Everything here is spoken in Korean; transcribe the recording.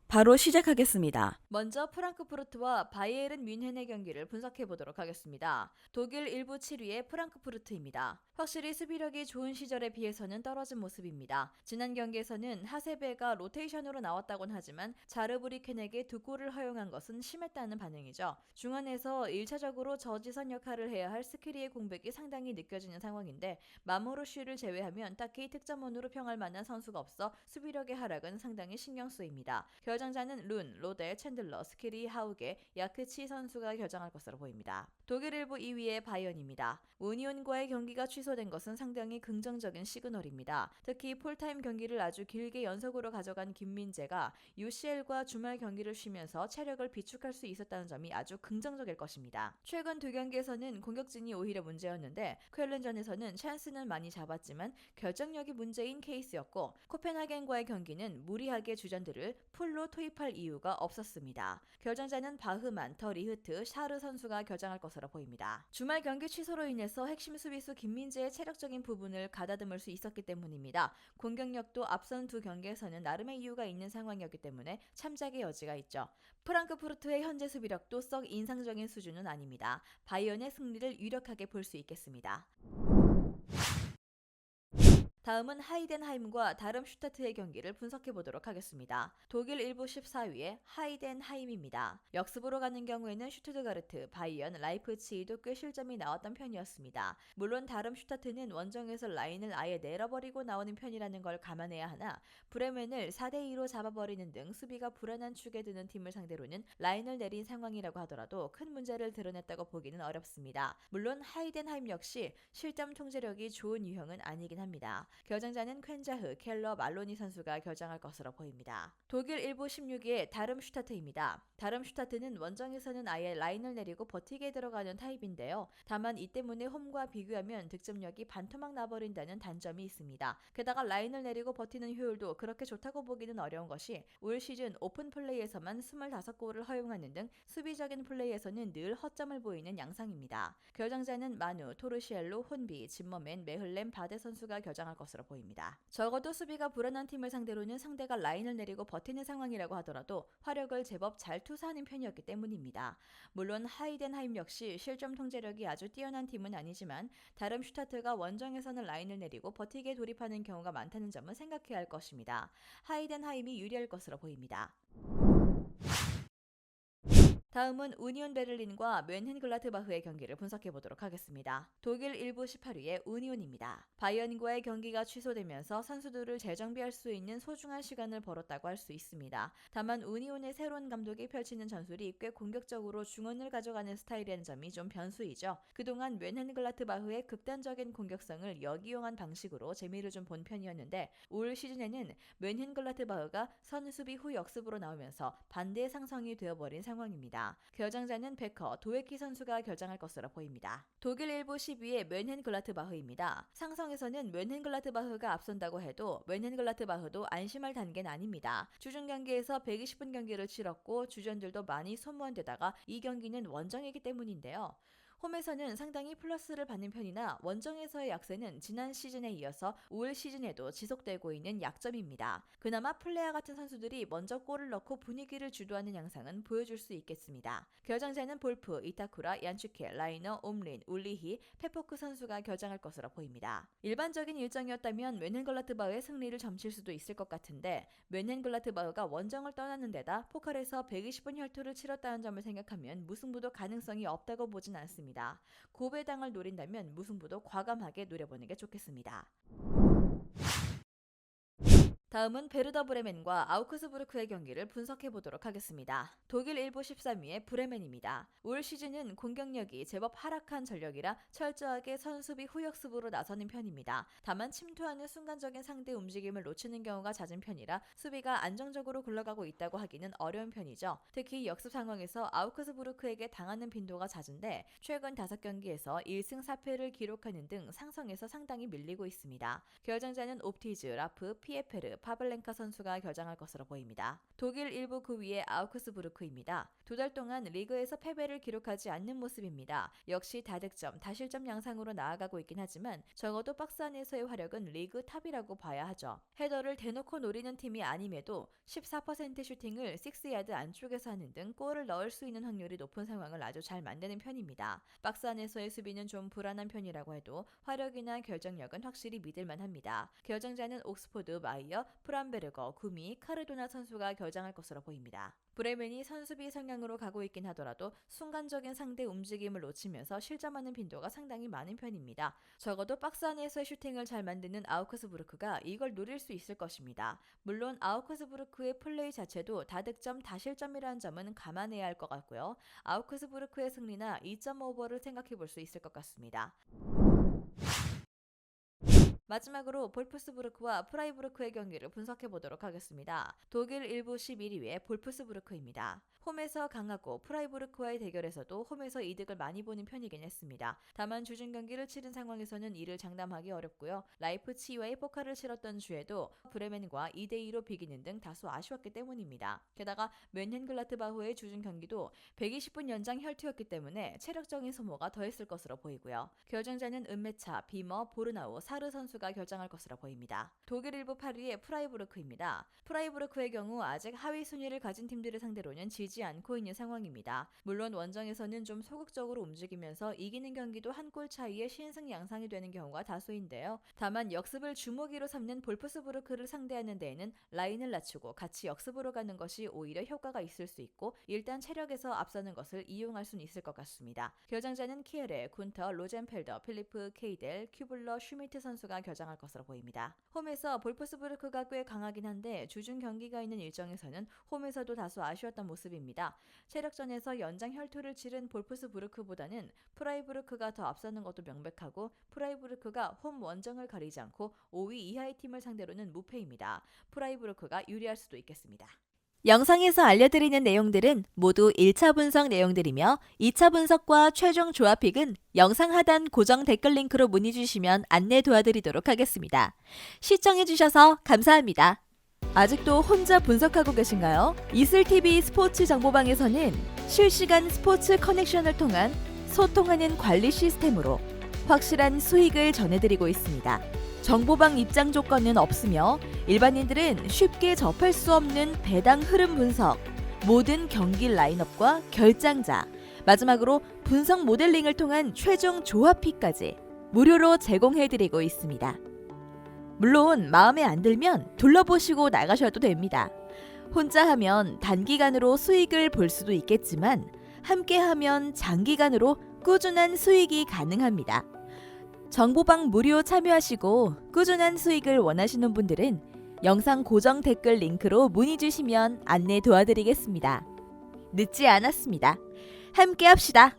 바로 시작하겠습니다. 먼저 프랑크푸르트와 바이에른 뮌헨의 경기를 분석해 보도록 하겠습니다. 독일 일부 7위의 프랑크푸르트입니다. 확실히 수비력이 좋은 시절에 비해서는 떨어진 모습입니다. 지난 경기에서는 하세베가 로테이션으로 나왔다곤 하지만 자르브리켄에게 두 골을 허용한 것은 심했다는 반응이죠. 중원에서 1차적으로 저지선 역할을 해야 할 스키리의 공백이 상당히 느껴지는 상황인데 마모르슈를 제외하면 딱히 득점원으로 평할 만한 선수가 없어 수비력의 하락은 상당히 신경 쓰입니다. 결정자는 룬, 로데, 챈들러, 스키리, 하우게, 야크치 선수가 결정할 것으로 보입니다. 독일 일부 2위의 바이언입니다. 우니온과의 경기가 취소된 것은 상당히 긍정적인 시그널입니다. 특히 풀타임 경기를 아주 길게 연속으로 가져간 김민재가 UCL과 주말 경기를 쉬면서 체력을 비축할 수 있었다는 점이 아주 긍정적일 것입니다. 최근 두 경기에서는 공격진이 오히려 문제였는데 쾰른전에서는 찬스는 많이 잡았지만 결정력이 문제인 케이스였고 코펜하겐과의 경기는 무리하게 주전들을 풀로 투입할 이유가 없었습니다. 결정자는 바흐만, 더 리흐트, 샤르 선수가 결정할 것으로 보입니다. 주말 경기 취소로 인해서 핵심 수비수 김민재의 체력적인 부분을 가다듬을 수 있었기 때문입니다. 공격력도 앞선 두 경기에서는 나름의 이유가 있는 상황이었기 때문에 참작의 여지가 있죠. 프랑크푸르트의 현재 수비력도 썩 인상적인 수준은 아닙니다. 바이언의 승리를 유력하게 볼 수 있겠습니다. 다음은 하이덴하임과 다름슈타트의 경기를 분석해 보도록 하겠습니다. 독일 일부 14위의 하이덴하임입니다. 역습으로 가는 경우에는 슈투트가르트, 바이언, 라이프치히도 꽤 실점이 나왔던 편이었습니다. 물론 다름슈타트는 원정에서 라인을 아예 내려버리고 나오는 편이라는 걸 감안해야 하나 브레멘을 4대2로 잡아버리는 등 수비가 불안한 축에 드는 팀을 상대로는 라인을 내린 상황이라고 하더라도 큰 문제를 드러냈다고 보기는 어렵습니다. 물론 하이덴하임 역시 실점 통제력이 좋은 유형은 아니긴 합니다. 결정자는 퀸자흐, 켈러, 말로니 선수가 결정할 것으로 보입니다. 독일 일부 16위의 다름슈타트입니다. 다름슈타트는 원정에서는 아예 라인을 내리고 버티게 들어가는 타입인데요. 다만 이 때문에 홈과 비교하면 득점력이 반토막 나버린다는 단점이 있습니다. 게다가 라인을 내리고 버티는 효율도 그렇게 좋다고 보기는 어려운 것이 올 시즌 오픈 플레이에서만 25골을 허용하는 등 수비적인 플레이에서는 늘 허점을 보이는 양상입니다. 결정자는 마누, 토르시엘로, 혼비, 짐머맨, 메흘렘, 바데 선수가 결정할 것으로 보입니다. 적어도 수비가 불안한 팀을 상대로는 상대가 라인을 내리고 버티는 상황이라고 하더라도 화력을 제법 잘 투사하는 편이었기 때문입니다. 물론 하이덴하임 역시 실점 통제력이 아주 뛰어난 팀은 아니지만 다름슈타트가 원정에서는 라인을 내리고 버티게 돌입하는 경우가 많다는 점은 생각해야 할 것입니다. 하이덴하임이 유리할 것으로 보입니다. 다음은 우니온 베를린과 뮌헨글라트바흐의 경기를 분석해 보도록 하겠습니다. 독일 일부 18위의 우니온입니다. 바이언과의 경기가 취소되면서 선수들을 재정비할 수 있는 소중한 시간을 벌었다고 할 수 있습니다. 다만 우니온의 새로운 감독이 펼치는 전술이 꽤 공격적으로 중원을 가져가는 스타일이라는 점이 좀 변수이죠. 그동안 뮌헨글라트바흐의 극단적인 공격성을 역이용한 방식으로 재미를 좀 본 편이었는데 올 시즌에는 뮌헨글라트바흐가 선수비 후 역습으로 나오면서 반대의 상성이 되어버린 상황입니다. 결정자는 베커, 도웨키 선수가 결정할 것으로 보입니다. 독일 일부 10위의 뮌헨글라트바흐입니다. 상성에서는 뮌헨글라트바흐가 앞선다고 해도 뮌헨글라트바흐도 안심할 단계는 아닙니다. 주중 경기에서 120분 경기를 치렀고 주전들도 많이 소모한 데다가 이 경기는 원정이기 때문인데요. 홈에서는 상당히 플러스를 받는 편이나 원정에서의 약세는 지난 시즌에 이어서 올 시즌에도 지속되고 있는 약점입니다. 그나마 플레아 같은 선수들이 먼저 골을 넣고 분위기를 주도하는 양상은 보여줄 수 있겠습니다. 결정자는 볼프, 이타쿠라, 얀추케, 라이너, 옴린, 울리히, 페포크 선수가 결정할 것으로 보입니다. 일반적인 일정이었다면 뮌헨글라트바흐의 승리를 점칠 수도 있을 것 같은데 뮌헨글라트바흐가 원정을 떠나는 데다 포칼에서 120분 혈투를 치렀다는 점을 생각하면 무승부도 가능성이 없다고 보진 않습니다. 고배당을 노린다면 무승부도 과감하게 노려보는 게 좋겠습니다. 다음은 베르더 브레멘과 아우크스부르크의 경기를 분석해 보도록 하겠습니다. 독일 일부 13위의 브레멘입니다. 올 시즌은 공격력이 제법 하락한 전력이라 철저하게 선수비 후역습으로 나서는 편입니다. 다만 침투하는 순간적인 상대 움직임을 놓치는 경우가 잦은 편이라 수비가 안정적으로 굴러가고 있다고 하기는 어려운 편이죠. 특히 역습 상황에서 아우크스부르크에게 당하는 빈도가 잦은데 최근 5경기에서 1승 4패를 기록하는 등 상성에서 상당히 밀리고 있습니다. 결정자는 옵티즈, 라프, 피에페르, 파블렌카 선수가 결장할 것으로 보입니다. 독일 1부 9위의 아우크스부르크입니다. 2달 동안 리그에서 패배를 기록하지 않는 모습입니다. 역시 다득점, 다실점 양상으로 나아가고 있긴 하지만 적어도 박스 안에서의 화력은 리그 탑이라고 봐야 하죠. 헤더를 대놓고 노리는 팀이 아님에도 14% 슈팅을 6야드 안쪽에서 하는 등 골을 넣을 수 있는 확률이 높은 상황을 아주 잘 만드는 편입니다. 박스 안에서의 수비는 좀 불안한 편이라고 해도 화력이나 결정력은 확실히 믿을만 합니다. 결정자는 옥스포드, 마이어, 프람베르거, 구미, 카르도나 선수가 결장할 것으로 보입니다. 브레멘이 선수비 성향으로 가고 있긴 하더라도 순간적인 상대 움직임을 놓치면서 실점하는 빈도가 상당히 많은 편입니다. 적어도 박스 안에서의 슈팅을 잘 만드는 아우크스부르크가 이걸 노릴 수 있을 것입니다. 물론 아우크스부르크의 플레이 자체도 다득점, 다실점이라는 점은 감안해야 할 것 같고요. 아우크스부르크의 승리나 2.5버를 생각해 볼 수 있을 것 같습니다. 마지막으로 볼프스부르크와 프라이부르크의 경기를 분석해 보도록 하겠습니다. 독일 1부 11위의 볼프스부르크입니다. 홈에서 강하고 프라이부르크와의 대결에서도 홈에서 이득을 많이 보는 편이긴 했습니다. 다만 주중 경기를 치른 상황에서는 이를 장담하기 어렵고요. 라이프치히와의 포카를 치렀던 주에도 브레멘과 2대2로 비기는 등 다소 아쉬웠기 때문입니다. 게다가 뮌헨글라트바흐의 주중 경기도 120분 연장 혈투였기 때문에 체력적인 소모가 더했을 것으로 보이고요. 결정자는 은메차, 비머, 보르나우, 사르 선수가 결정할 것으로 보입니다. 독일 1부 8위의 프라이부르크입니다. 프라이부르크의 경우 아직 하위 순위를 가진 팀들을 상대로는 지지 않고 있는 상황입니다. 물론 원정에서는 좀 소극적으로 움직이면서 이기는 경기도 한 골 차이의 신승 양상이 되는 경우가 다수인데요. 다만 역습을 주무기로 삼는 볼프스부르크를 상대하는 데에는 라인을 낮추고 같이 역습으로 가는 것이 오히려 효과가 있을 수 있고 일단 체력에서 앞서는 것을 이용할 수는 있을 것 같습니다. 결정자는 키에레, 군터, 로젠펠더, 필리프 케이델, 큐블러, 슈미트 선수가 결정할 것으로 보입니다. 홈에서 볼프스부르크가 꽤 강하긴 한데 주중 경기가 있는 일정에서는 홈에서도 다소 아쉬웠던 모습입니다. 체력전에서 연장 혈투를 치른 볼프스부르크보다는 프라이부르크가 더 앞서는 것도 명백하고 프라이부르크가 홈 원정을 가리지 않고 5위 이하의 팀을 상대로는 무패입니다. 프라이부르크가 유리할 수도 있겠습니다. 영상에서 알려드리는 내용들은 모두 1차 분석 내용들이며 2차 분석과 최종 조합픽은 영상 하단 고정 댓글 링크로 문의 주시면 안내 도와드리도록 하겠습니다. 시청해주셔서 감사합니다. 아직도 혼자 분석하고 계신가요? 이슬TV 스포츠 정보방에서는 실시간 스포츠 커넥션을 통한 소통하는 관리 시스템으로 확실한 수익을 전해드리고 있습니다. 정보방 입장 조건은 없으며 일반인들은 쉽게 접할 수 없는 배당 흐름 분석, 모든 경기 라인업과 결장자, 마지막으로 분석 모델링을 통한 최종 조합픽까지 무료로 제공해드리고 있습니다. 물론 마음에 안 들면 둘러보시고 나가셔도 됩니다. 혼자 하면 단기간으로 수익을 볼 수도 있겠지만 함께하면 장기간으로 꾸준한 수익이 가능합니다. 정보방 무료 참여하시고 꾸준한 수익을 원하시는 분들은 영상 고정 댓글 링크로 문의 주시면 안내 도와드리겠습니다. 늦지 않았습니다. 함께 합시다.